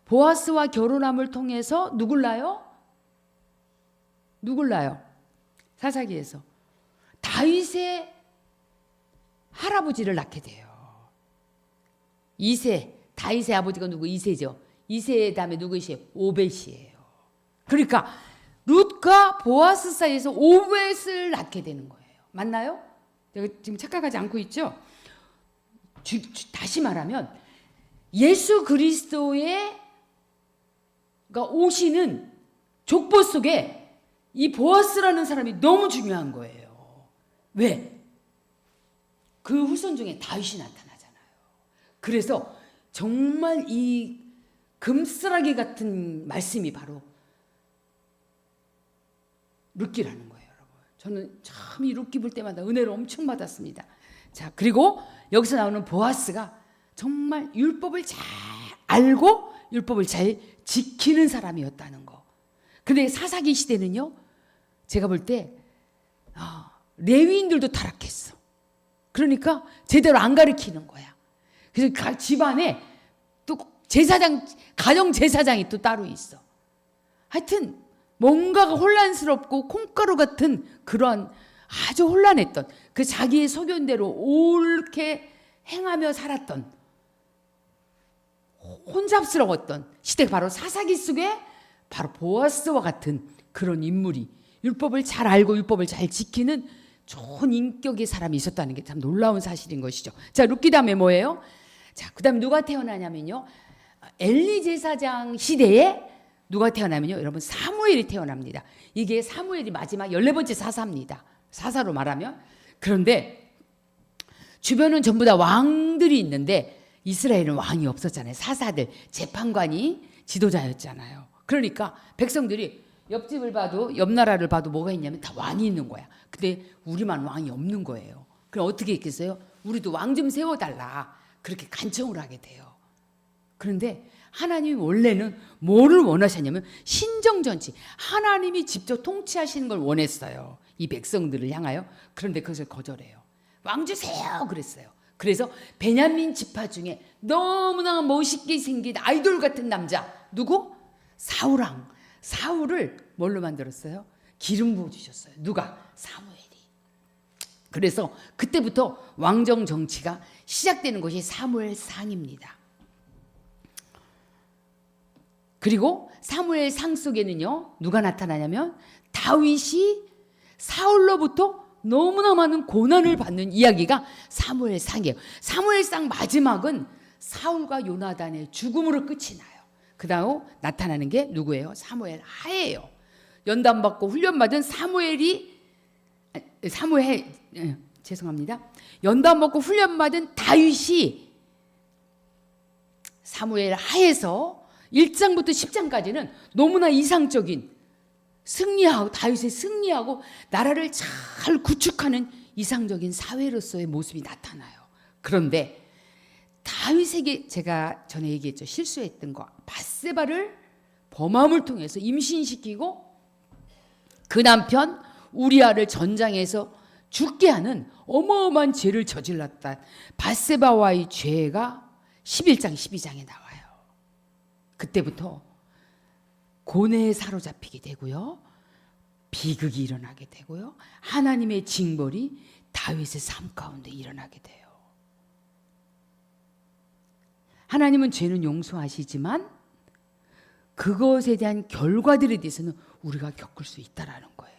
보아스와 결혼함을 통해서 누굴 낳아요? 누굴 낳아요? 사사기에서 다윗의 할아버지를 낳게 돼요. 이세, 다윗의 아버지가 누구? 이세죠. 이세 다음에 누구시에요? 오벳이에요. 그러니까 룻과 보아스 사이에서 오벳을 낳게 되는 거예요. 맞나요? 제가 지금 착각하지 않고 있죠? 다시 말하면 예수 그리스도의 오시는 족보 속에 이 보아스라는 사람이 너무 중요한 거예요. 왜? 그 후손 중에 다윗이 나타나잖아요. 그래서 정말 이 금쓰라기 같은 말씀이 바로 룻기라는 거예요, 여러분. 저는 참 이 룻기 볼 때마다 은혜를 엄청 받았습니다. 자, 그리고 여기서 나오는 보아스가 정말 율법을 잘 알고 율법을 잘 지키는 사람이었다는 거. 근데 사사기 시대는요, 제가 볼 때 레위인들도 타락했어. 그러니까 제대로 안 가르치는 거야. 그래서 집안에 또 제사장, 가정 제사장이 또 따로 있어. 하여튼 뭔가가 혼란스럽고 콩가루 같은 그런 아주 혼란했던, 그 자기의 소견대로 옳게 행하며 살았던, 혼잡스러웠던 시대가 바로 사사기 속에 바로 보아스와 같은 그런 인물이 율법을 잘 알고 율법을 잘 지키는 좋은 인격의 사람이 있었다는 게 참 놀라운 사실인 것이죠. 자, 룻기 다음에 뭐예요? 자, 그 다음에 누가 태어나냐면요, 엘리 제사장 시대에 누가 태어나면요, 여러분 사무엘이 태어납니다. 이게 사무엘이 마지막 14번째 사사입니다. 사사로 말하면. 그런데 주변은 전부 다 왕들이 있는데 이스라엘은 왕이 없었잖아요. 사사들, 재판관이 지도자였잖아요. 그러니까 백성들이 옆집을 봐도, 옆 나라를 봐도 뭐가 있냐면 다 왕이 있는 거야. 근데 우리만 왕이 없는 거예요. 그럼 어떻게 했겠어요? 우리도 왕 좀 세워달라. 그렇게 간청을 하게 돼요. 그런데 하나님이 원래는 뭐를 원하셨냐면 신정전치, 하나님이 직접 통치하시는 걸 원했어요. 이 백성들을 향하여. 그런데 그것을 거절해요. 왕 주세요 그랬어요. 그래서 베냐민 지파 중에 너무나 멋있게 생긴 아이돌 같은 남자, 누구? 사울왕. 사울을 뭘로 만들었어요? 기름 부어 주셨어요. 누가? 사무엘이. 그래서 그때부터 왕정 정치가 시작되는 것이 사무엘상입니다. 그리고 사무엘상 속에는요, 누가 나타나냐면 다윗이 사울로부터 너무나 많은 고난을 받는 이야기가 사무엘상이에요. 사무엘상 마지막은 사울과 요나단의 죽음으로 끝이 나요. 그 다음 나타나는 게 누구예요? 사무엘 하예요. 연단받고 훈련받은 연단받고 훈련받은 다윗이 사무엘 하에서 1장부터 10장까지는 너무나 이상적인 다윗의 승리하고 나라를 잘 구축하는 이상적인 사회로서의 모습이 나타나요. 그런데 다윗에게 제가 전에 얘기했죠. 실수했던 거. 밧세바를 범함을 통해서 임신시키고 그 남편 우리아를 전장에서 죽게 하는 어마어마한 죄를 저질렀다. 밧세바와의 죄가 11장 12장에 나와요. 그때부터 고뇌에 사로잡히게 되고요. 비극이 일어나게 되고요. 하나님의 징벌이 다윗의 삶 가운데 일어나게 돼요. 하나님은 죄는 용서하시지만 그것에 대한 결과들에 대해서는 우리가 겪을 수 있다라는 거예요.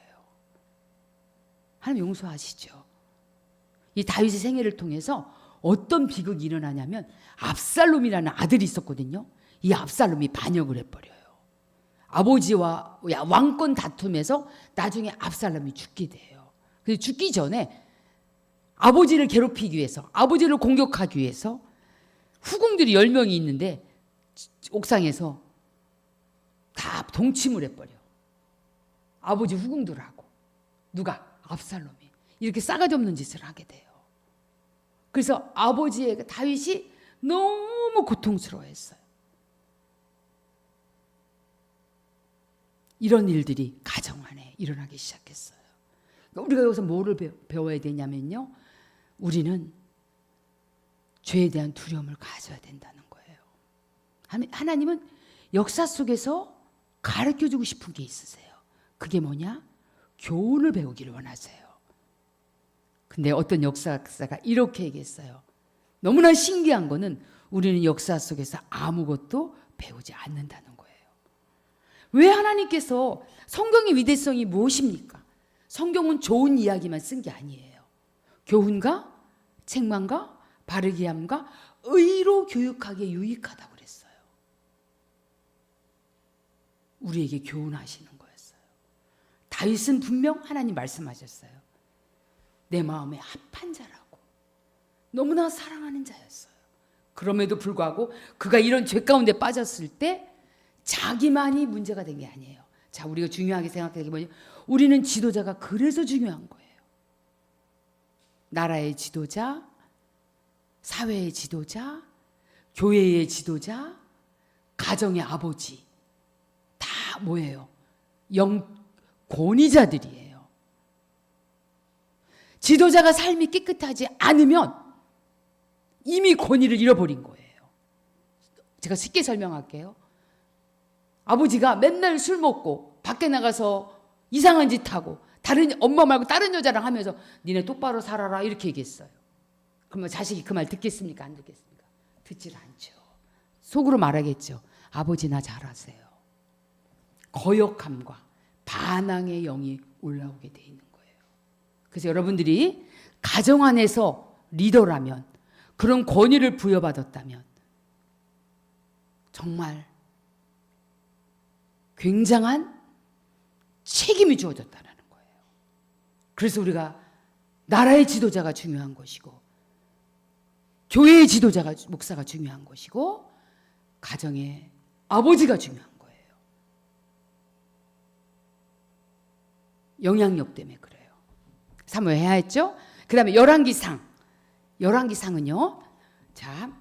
하나님 용서하시죠. 이 다윗의 생애를 통해서 어떤 비극이 일어나냐면 압살롬이라는 아들이 있었거든요. 이 압살롬이 반역을 해버려요. 아버지와 왕권 다툼에서 나중에 압살롬이 죽게 돼요. 그래서 죽기 전에 아버지를 괴롭히기 위해서, 아버지를 공격하기 위해서 후궁들이 10명이 있는데 옥상에서 다 동침을 해버려. 아버지 후궁들하고. 누가? 압살롬이. 이렇게 싸가지 없는 짓을 하게 돼요. 그래서 아버지의 다윗이 너무 고통스러워했어요. 이런 일들이 가정 안에 일어나기 시작했어요. 우리가 여기서 뭐를 배워야 되냐면요, 우리는 죄에 대한 두려움을 가져야 된다는 거예요. 하나님은 역사 속에서 가르쳐주고 싶은 게 있으세요. 그게 뭐냐? 교훈을 배우기를 원하세요. 근데 어떤 역사가가 이렇게 얘기했어요. 너무나 신기한 거는 우리는 역사 속에서 아무것도 배우지 않는다는 거예요. 왜 하나님께서 성경의 위대성이 무엇입니까? 성경은 좋은 이야기만 쓴 게 아니에요. 교훈과 책망과 바르게 함과 의로 교육하기에 유익하다고 그랬어요. 우리에게 교훈하시는 거였어요. 다윗은 분명 하나님 말씀하셨어요. 내 마음에 합한 자라고. 너무나 사랑하는 자였어요. 그럼에도 불구하고 그가 이런 죄 가운데 빠졌을 때 자기만이 문제가 된 게 아니에요. 자, 우리가 중요하게 생각하게 보면 우리는 지도자가 그래서 중요한 거예요. 나라의 지도자, 사회의 지도자, 교회의 지도자, 가정의 아버지, 다 뭐예요? 권위자들이에요. 지도자가 삶이 깨끗하지 않으면 이미 권위를 잃어버린 거예요. 제가 쉽게 설명할게요. 아버지가 맨날 술 먹고 밖에 나가서 이상한 짓 하고 다른 엄마 말고 다른 여자랑 하면서 니네 똑바로 살아라 이렇게 얘기했어요. 그러면 자식이 그 말 듣겠습니까? 안 듣겠습니까? 듣질 않죠. 속으로 말하겠죠. 아버지 나 잘하세요. 거역함과 반항의 영이 올라오게 돼 있는 거예요. 그래서 여러분들이 가정 안에서 리더라면, 그런 권위를 부여받았다면 정말 굉장한 책임이 주어졌다는 거예요. 그래서 우리가 나라의 지도자가 중요한 것이고, 교회의 지도자가, 목사가 중요한 것이고, 가정의 아버지가 중요한 거예요. 영향력 때문에 그래요. 사모해야 했죠? 그 다음에 열왕기상. 열왕기상은요, 자,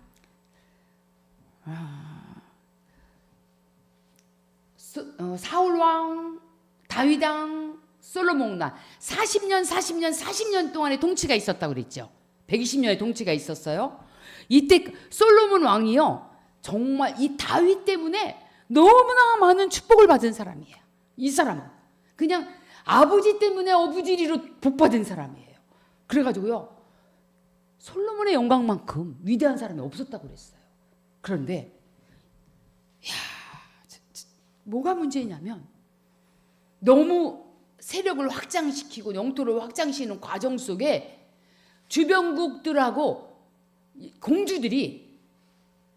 사울왕, 다윗왕, 솔로몬왕 40년 동안의 통치가 있었다고 그랬죠. 120년의 통치가 있었어요. 이때 솔로몬 왕이요, 정말 이 다윗 때문에 너무나 많은 축복을 받은 사람이에요. 이 사람은 그냥 아버지 때문에 어부지리로 복받은 사람이에요. 그래가지고요, 솔로몬의 영광만큼 위대한 사람이 없었다고 그랬어요. 그런데 뭐가 문제냐면, 너무 세력을 확장시키고 영토를 확장시키는 과정 속에 주변국들하고 공주들이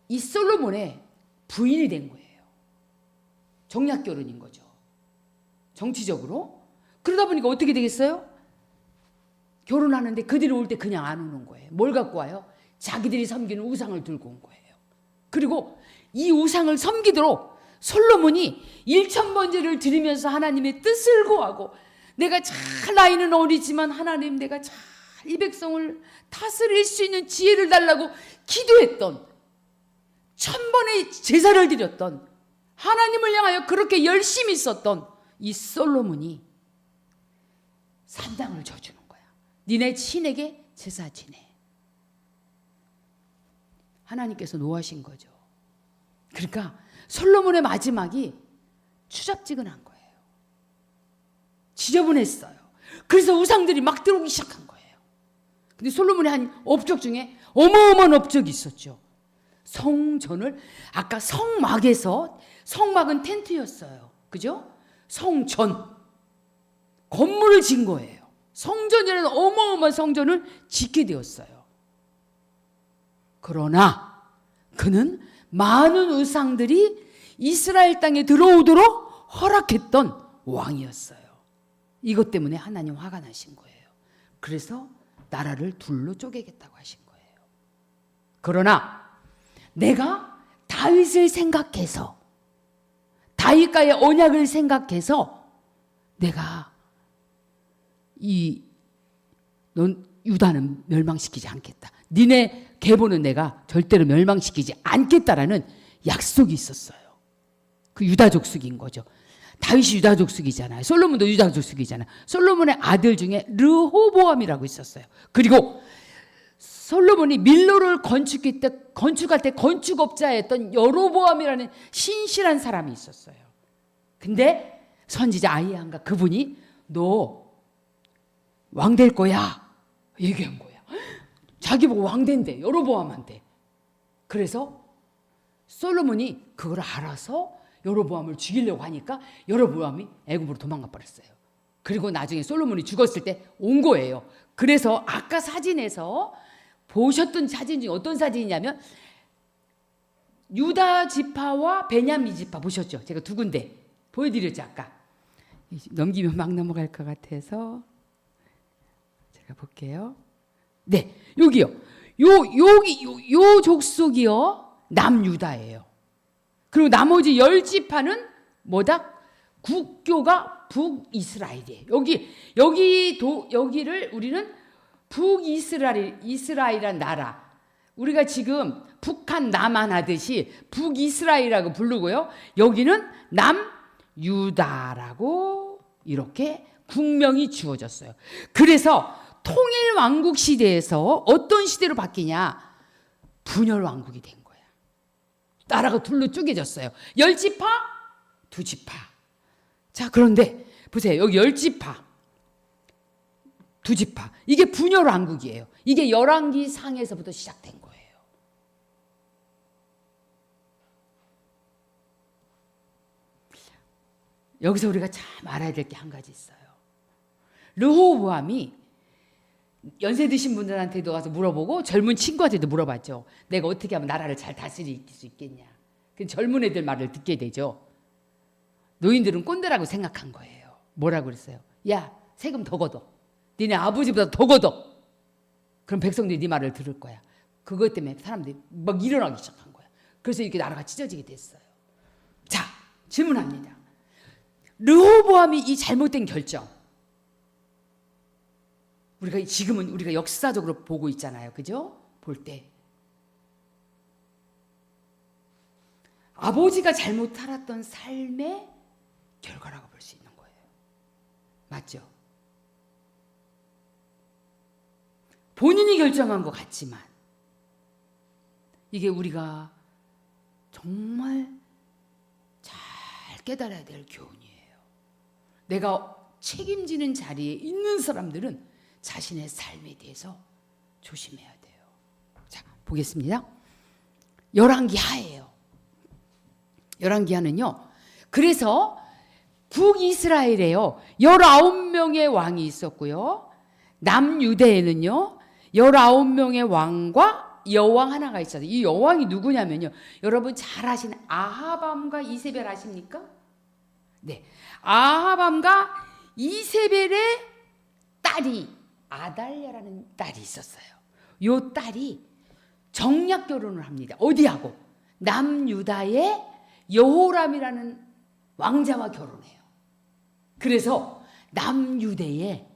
이 솔로몬의 부인이 된 거예요. 정략 결혼인 거죠. 정치적으로. 그러다 보니까 어떻게 되겠어요? 결혼하는데 그들이 올 때 그냥 안 오는 거예요. 뭘 갖고 와요? 자기들이 섬기는 우상을 들고 온 거예요. 그리고 이 우상을 섬기도록 솔로몬이 1000번제를 드리면서 하나님의 뜻을 구하고, 내가 잘 나이는 어리지만 하나님, 내가 잘 이 백성을 다스릴 수 있는 지혜를 달라고 기도했던, 1000번의 제사를 드렸던, 하나님을 향하여 그렇게 열심히 썼던 이 솔로몬이 산당을 져주는 거야. 니네 친에게 제사 지내. 하나님께서 노하신 거죠. 그러니까 솔로몬의 마지막이 추잡지근한 거예요. 지저분했어요. 그래서 우상들이 막 들어오기 시작한 거예요. 근데 솔로몬이 한 업적 중에 어마어마한 업적이 있었죠. 성전을, 아까 성막에서, 성막은 텐트였어요. 그죠? 성전, 건물을 진 거예요. 성전이라는 어마어마한 성전을 짓게 되었어요. 그러나 그는 많은 우상들이 이스라엘 땅에 들어오도록 허락했던 왕이었어요. 이것 때문에 하나님 화가 나신 거예요. 그래서 나라를 둘로 쪼개겠다고 하신 거예요. 그러나 내가 다윗을 생각해서, 다윗과의 언약을 생각해서 내가 넌 유다는 멸망시키지 않겠다. 니네 계보는 내가 절대로 멸망시키지 않겠다라는 약속이 있었어요. 그 유다 족속인 거죠. 다윗이 유다 족속이잖아요. 솔로몬도 유다 족속이잖아요. 솔로몬의 아들 중에 르호보암이라고 있었어요. 그리고 솔로몬이 밀로를 건축할 때 건축업자였던 여로보암이라는 신실한 사람이 있었어요. 근데 선지자 아히야가 그분이 너 왕 될 거야 얘기한 거야. 자기 보고 왕 된대, 여로보암한테. 그래서 솔로몬이 그걸 알아서 여로보암을 죽이려고 하니까 여로보암이 애굽으로 도망가 버렸어요. 그리고 나중에 솔로몬이 죽었을 때 온 거예요. 그래서 아까 사진에서 보셨던 사진 중에 어떤 사진이냐면, 유다 지파와 베냐민 지파 보셨죠? 제가 두 군데 보여드렸죠 아까. 넘기면 막 넘어갈 것 같아서 제가 볼게요. 네, 여기요. 요 족속이요 남유다예요. 그리고 나머지 10지파는 뭐다? 국교가 북이스라엘이에요. 여기를 우리는 북이스라엘이란 나라. 우리가 지금 북한 남한 하듯이 북이스라엘이라고 부르고요. 여기는 남유다라고 이렇게 국명이 주어졌어요. 그래서 통일 왕국 시대에서 어떤 시대로 바뀌냐? 분열 왕국이 된 거야. 나라가 둘로 쪼개졌어요. 10지파, 2지파. 자, 그런데 보세요. 여기 10지파, 2지파. 이게 분열 왕국이에요. 이게 열왕기 상에서부터 시작된 거예요. 여기서 우리가 참 알아야 될 게 한 가지 있어요. 르호보암이 연세 드신 분들한테도 가서 물어보고 젊은 친구한테도 물어봤죠. 내가 어떻게 하면 나라를 잘 다스릴 수 있겠냐. 그 젊은 애들 말을 듣게 되죠. 노인들은 꼰대라고 생각한 거예요. 뭐라고 그랬어요? 야, 세금 더 걷어. 니네 아버지보다 더 걷어. 그럼 백성들이 네 말을 들을 거야. 그것 때문에 사람들이 막 일어나기 시작한 거야. 그래서 이렇게 나라가 찢어지게 됐어요. 자, 질문합니다. 르호보암이 이 잘못된 결정, 우리가 지금은 우리가 역사적으로 보고 있잖아요. 그죠? 볼 때 아버지가 잘못 살았던 삶의 결과라고 볼 수 있는 거예요. 맞죠? 본인이 결정한 것 같지만 이게 우리가 정말 잘 깨달아야 될 교훈이에요. 내가 책임지는 자리에 있는 사람들은 자신의 삶에 대해서 조심해야 돼요. 자, 보겠습니다. 열왕기하예요. 열왕기하는요. 그래서 북이스라엘에요. 19명의 왕이 있었고요. 남유대에는요. 19명의 왕과 여왕 하나가 있어요. 이 여왕이 누구냐면요. 여러분 잘 아시는 아하밤과 이세벨 아십니까? 네. 아하밤과 이세벨의 딸이 아달랴라는 딸이 있었어요. 요 딸이 정략 결혼을 합니다. 어디하고? 남유다의 여호람이라는 왕자와 결혼해요. 그래서 남유대의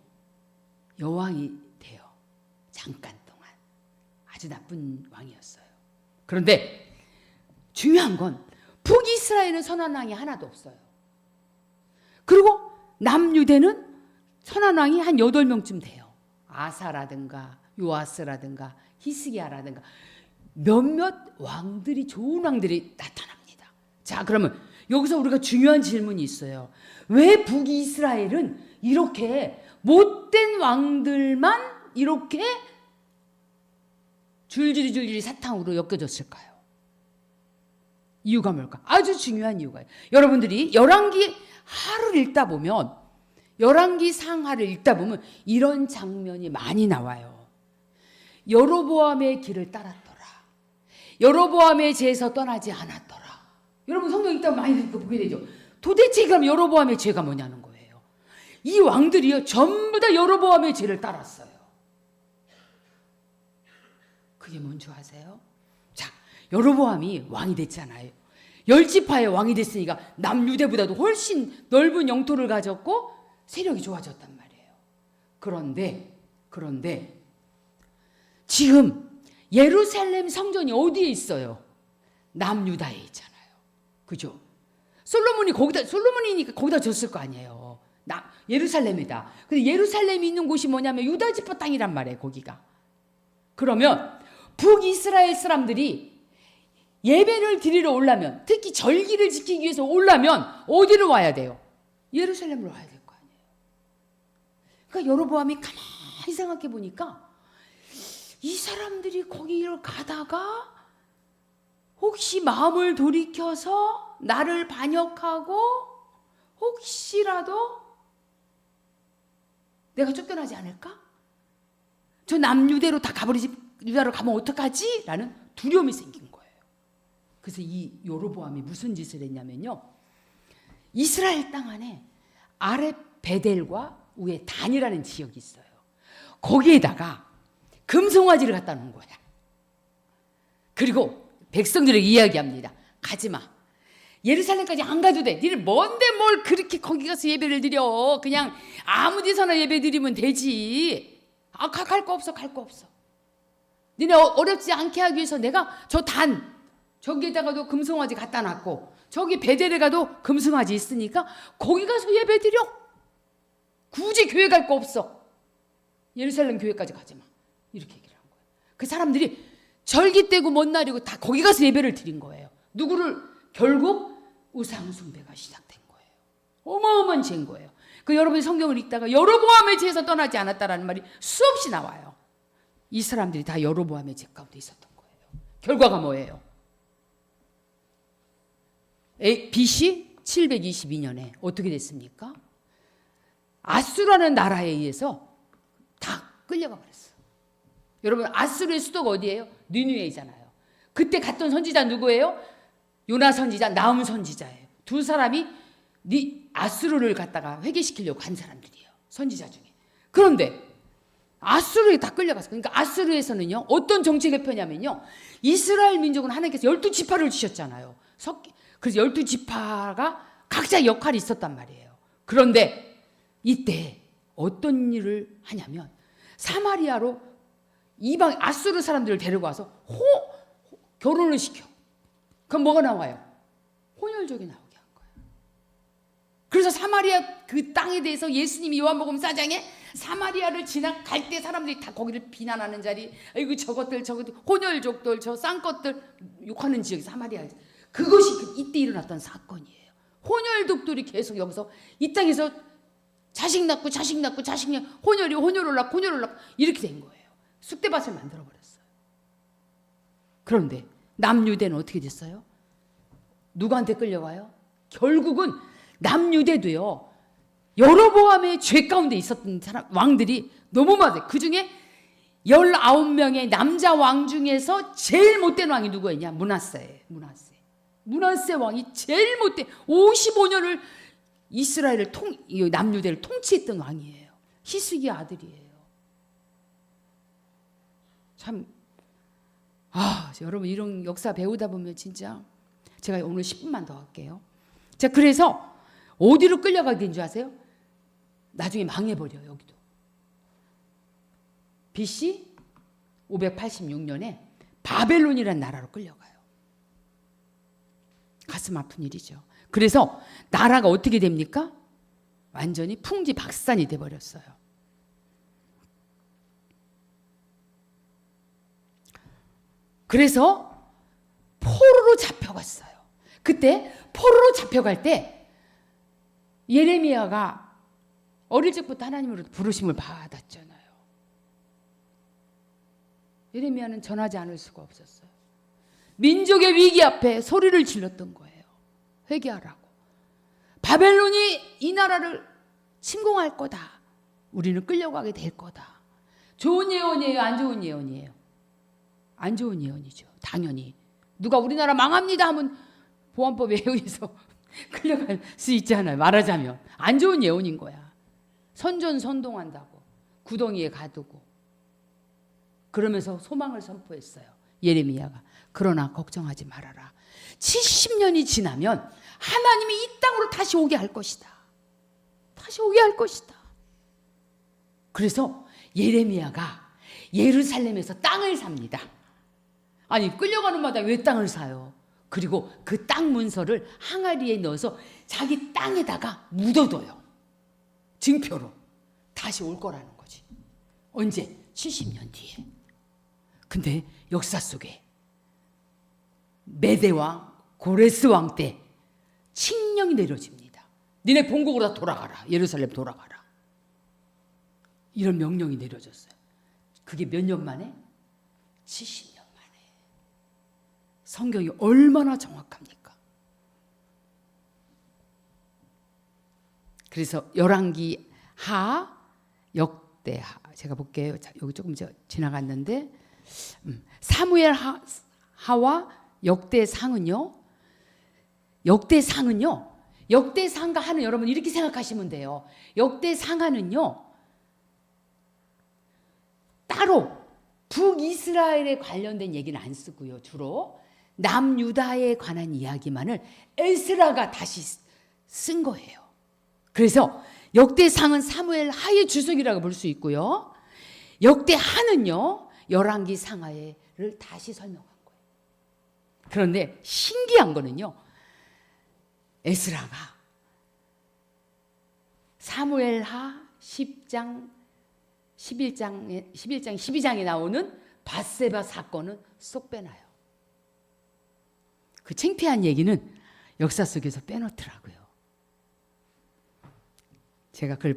여왕이 돼요. 잠깐 동안. 아주 나쁜 왕이었어요. 그런데 중요한 건 북이스라엘은 선한 왕이 하나도 없어요. 그리고 남유대는 선한 왕이 한 8명쯤 돼요. 아사라든가 요아스라든가 히스기야라든가 몇몇 왕들이, 좋은 왕들이 나타납니다. 자, 그러면 여기서 우리가 중요한 질문이 있어요. 왜 북이스라엘은 이렇게 못된 왕들만 이렇게 줄줄이 사탕으로 엮여졌을까요? 이유가 뭘까? 아주 중요한 이유가요. 여러분들이 열왕기 하를 읽다 보면, 열왕기 상하를 읽다 보면 이런 장면이 많이 나와요. 여로보암의 길을 따랐더라. 여로보암의 죄에서 떠나지 않았더라. 여러분 성경 읽다 보면 많이 보게 되죠. 도대체 그럼 여로보암의 죄가 뭐냐는 거예요. 이 왕들이요 전부 다 여로보암의 죄를 따랐어요. 그게 뭔지 아세요? 자, 여로보암이 왕이 됐잖아요. 10지파의 왕이 됐으니까 남유대보다도 훨씬 넓은 영토를 가졌고 세력이 좋아졌단 말이에요. 그런데 지금 예루살렘 성전이 어디에 있어요? 남유다에 있잖아요. 그죠? 솔로몬이니까 거기다 줬을 거 아니에요. 예루살렘이다. 근데 예루살렘이 있는 곳이 뭐냐면 유다 지파 땅이란 말이에요. 거기가. 그러면 북이스라엘 사람들이 예배를 드리러 오려면, 특히 절기를 지키기 위해서 오려면 어디로 와야 돼요? 예루살렘으로 와야 될 거 아니에요. 그러니까 여로보암이 가만히 생각해 보니까 이 사람들이 거기를 가다가 혹시 마음을 돌이켜서 나를 반역하고 혹시라도 내가 쫓겨나지 않을까? 저 남유대로 다 가버리지, 유다로 가면 어떡하지? 라는 두려움이 생긴 거예요. 그래서 이 여로보암이 무슨 짓을 했냐면요. 이스라엘 땅 안에 아래 베델과 위에 단이라는 지역이 있어요. 거기에다가 금송아지를 갖다 놓은 거야. 그리고 백성들에게 이야기합니다. 가지마. 예루살렘까지 안 가도 돼. 니네 뭔데 뭘 그렇게 거기 가서 예배를 드려. 그냥 아무 데서나 예배 드리면 되지. 갈 거 없어. 니네 어렵지 않게 하기 위해서 내가 저기에다가도 금송아지 갖다 놨고 저기 베델에 가도 금송아지 있으니까 거기 가서 예배 드려. 굳이 교회 갈 거 없어. 예루살렘 교회까지 가지 마. 이렇게 얘기를 한 거예요. 그 사람들이 절기 때고 먼 날이고 다 거기 가서 예배를 드린 거예요. 누구를? 결국 우상 숭배가 시작된 거예요. 어마어마한 죄인 거예요. 그 여러분이 성경을 읽다가 여로보암의 죄에서 떠나지 않았다라는 말이 수없이 나와요. 이 사람들이 다 여로보암의 죄 가운데 있었던 거예요. 결과가 뭐예요? BC 722년에 어떻게 됐습니까? 아수라는 나라에 의해서 다 끌려가 버렸어요. 여러분 아수르의 수도가 어디예요? 니느웨이잖아요. 그때 갔던 선지자 누구예요? 요나 선지자, 나훔 선지자예요. 두 사람이 아수르를 갖다가 회개시키려고 간 사람들이에요. 선지자 중에. 그런데 아수르에 다 끌려갔어요. 그러니까 아수르에서는요, 어떤 정책을 펴냐면요, 이스라엘 민족은 하나님께서 12지파를 주셨잖아요. 그래서 12지파가 각자 역할이 있었단 말이에요. 그런데 이때 어떤 일을 하냐면 사마리아로 이방 아수르 사람들을 데려가서 결혼을 시켜. 그럼 뭐가 나와요? 혼혈족이 나오게 한 거예요. 그래서 사마리아 그 땅에 대해서 예수님이 요한복음 4장에 사마리아를 지나갈 때 사람들이 다 거기를 비난하는 자리, 아이고 저것들 혼혈족들 저 쌍것들 욕하는 지역이 사마리아. 그것이 이때 일어났던 사건이에요. 혼혈족들이 계속 여기서 이 땅에서 자식 낳고 혼혈을 낳고 이렇게 된 거예요. 쑥대밭을 만들어버렸어요. 그런데 남유대는 어떻게 됐어요? 누구한테 끌려가요? 결국은 남유대도요, 여로보암의 죄 가운데 있었던 왕들이 너무 많아요. 그 중에 19명의 남자 왕 중에서 제일 못된 왕이 누구였냐? 므낫세 왕이 제일 못된, 55년을 이스라엘을 남유대를 통치했던 왕이에요. 히스기야 아들이에요. 참, 여러분 이런 역사 배우다 보면 진짜, 제가 오늘 10분만 더 할게요. 자, 그래서 어디로 끌려가게 된 줄 아세요? 나중에 망해버려요. 여기도 BC 586년에 바벨론이라는 나라로 끌려가요. 가슴 아픈 일이죠. 그래서 나라가 어떻게 됩니까? 완전히 풍지박산이 돼버렸어요. 그래서 포로로 잡혀갔어요. 그때 포로로 잡혀갈 때 예레미야가 어릴 적부터 하나님으로 부르심을 받았잖아요. 예레미야는 전하지 않을 수가 없었어요. 민족의 위기 앞에 소리를 질렀던 거예요. 회개하라고. 바벨론이 이 나라를 침공할 거다. 우리는 끌려가게 될 거다. 좋은 예언이에요? 안 좋은 예언이에요? 안 좋은 예언이죠. 당연히. 누가 우리나라 망합니다 하면 보안법에 의해서 끌려갈 수 있잖아요. 말하자면. 안 좋은 예언인 거야. 선전선동한다고. 구덩이에 가두고. 그러면서 소망을 선포했어요. 예레미야가. 그러나 걱정하지 말아라. 70년이 지나면 하나님이 이 땅으로 다시 오게 할 것이다. 다시 오게 할 것이다. 그래서 예레미야가 예루살렘에서 땅을 삽니다. 아니, 끌려가는 마다 왜 땅을 사요? 그리고 그 땅 문서를 항아리에 넣어서 자기 땅에다가 묻어둬요. 증표로. 다시 올 거라는 거지. 언제? 70년 뒤에. 근데 역사 속에 메대왕, 고레스 왕 때 칙령이 내려집니다. 니네 본국으로 다 돌아가라. 예루살렘 돌아가라. 이런 명령이 내려졌어요. 그게 몇 년 만에? 70년 만에. 성경이 얼마나 정확합니까? 그래서 열왕기 하, 역대하. 제가 볼게요. 자, 여기 조금 지나갔는데 사무엘 하와 역대상은요. 역대상과 하는 여러분 이렇게 생각하시면 돼요. 역대상하는요. 따로 북이스라엘에 관련된 얘기는 안 쓰고요. 주로 남유다에 관한 이야기만을 에스라가 다시 쓴 거예요. 그래서 역대상은 사무엘 하의 주석이라고 볼 수 있고요. 역대하는요. 열왕기 상하를 다시 설명한 거예요. 그런데 신기한 거는요. 에스라가 사무엘하 10장 12장에 나오는 밧세바 사건은 쏙 빼놔요. 그 창피한 얘기는 역사 속에서 빼놓더라고요. 제가 그걸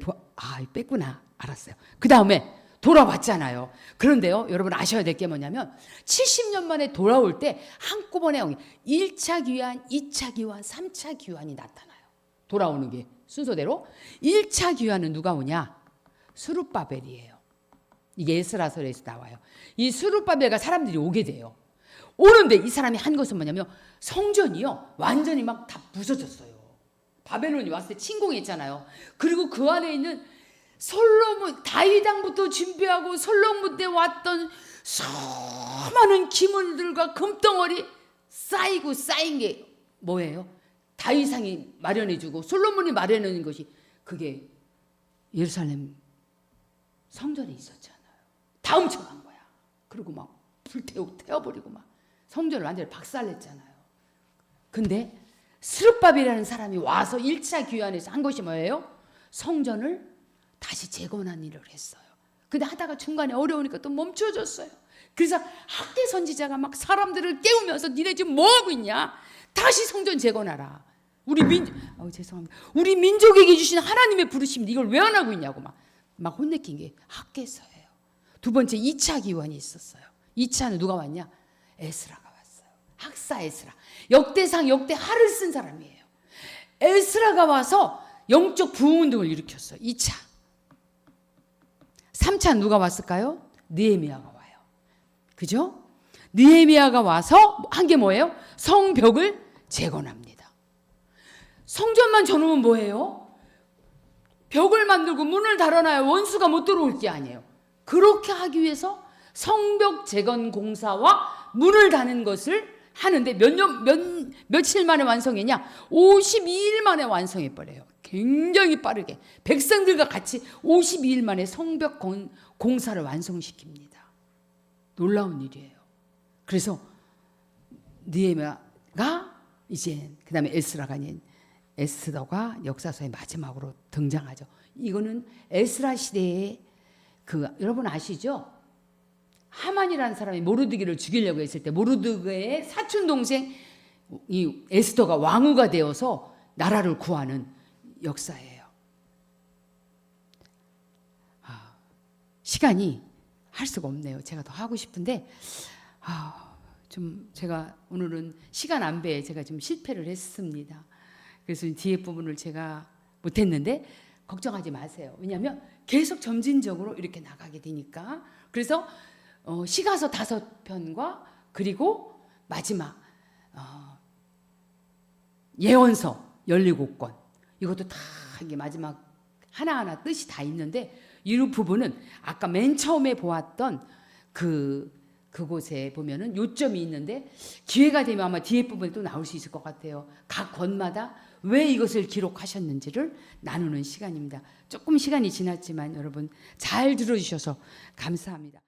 뺐구나 알았어요. 그 다음에 돌아왔잖아요. 그런데요, 여러분 아셔야 될 게 뭐냐면 70년 만에 돌아올 때 한꺼번에 1차 귀환, 2차 귀환, 3차 귀환이 나타나요. 돌아오는 게 순서대로. 1차 귀환은 누가 오냐? 스룹바벨이에요. 이게 에스라서에서 나와요. 이 스룹바벨과 사람들이 오게 돼요. 오는데 이 사람이 한 것은 뭐냐면 성전이요 완전히 막 다 부서졌어요. 바벨론이 왔을 때 침공했잖아요. 그리고 그 안에 있는 솔로몬 다윗왕부터 준비하고 솔로몬 때 왔던 수많은 기물들과 금덩어리 쌓인 게 뭐예요? 다윗왕이 마련해주고 솔로몬이 마련해놓은 것이 그게 예루살렘 성전에 있었잖아요. 다 훔쳐간 거야. 그리고 막 태워버리고 막 성전을 완전히 박살냈잖아요. 근데 스룹바벨이라는 사람이 와서 1차 귀환에서 한 것이 뭐예요? 성전을 다시 재건한 일을 했어요. 근데 하다가 중간에 어려우니까 또 멈춰졌어요. 그래서 학대 선지자가 막 사람들을 깨우면서 니네 지금 뭐 하고 있냐? 다시 성전 재건하라. 우리 민족에게 주신 하나님의 부르심인데 이걸 왜 안 하고 있냐고 막 혼내킨 게 학개서예요. 두 번째 2차 기원이 있었어요. 2차는 누가 왔냐? 에스라가 왔어요. 학사 에스라. 역대상 역대하를 쓴 사람이에요. 에스라가 와서 영적 부흥운동을 일으켰어요. 2차. 3차 누가 왔을까요? 느헤미야가 와요. 그죠? 느헤미야가 와서 한 게 뭐예요? 성벽을 재건합니다. 성전만 쳐놓으면 뭐예요? 벽을 만들고 문을 달아놔야 원수가 못 들어올 게 아니에요. 그렇게 하기 위해서 성벽 재건 공사와 문을 다는 것을 하는데 며칠 만에 완성했냐? 52일 만에 완성해버려요. 굉장히 빠르게 백성들과 같이 52일 만에 성벽 공사를 완성시킵니다. 놀라운 일이에요. 그래서 느헤미야가 이제 그 다음에 에스라가 아닌 에스더가 역사서의 마지막으로 등장하죠. 이거는 에스라 시대에 여러분 아시죠? 하만이라는 사람이 모르드기를 죽이려고 했을 때 모르드기의 사촌 동생 이 에스더가 왕후가 되어서 나라를 구하는 역사예요. 시간이 할 수가 없네요. 제가 더 하고 싶은데 좀 제가 오늘은 시간 안배에 제가 좀 실패를 했습니다. 그래서 뒤에 부분을 제가 못했는데 걱정하지 마세요. 왜냐하면 계속 점진적으로 이렇게 나가게 되니까. 그래서 시가서 5편과 그리고 마지막 예언서 17권 이것도 다 이게 마지막 하나하나 뜻이 다 있는데 이 부분은 아까 맨 처음에 보았던 그곳에 보면은 요점이 있는데 기회가 되면 아마 뒤에 부분에 또 나올 수 있을 것 같아요. 각 권마다 왜 이것을 기록하셨는지를 나누는 시간입니다. 조금 시간이 지났지만 여러분 잘 들어주셔서 감사합니다.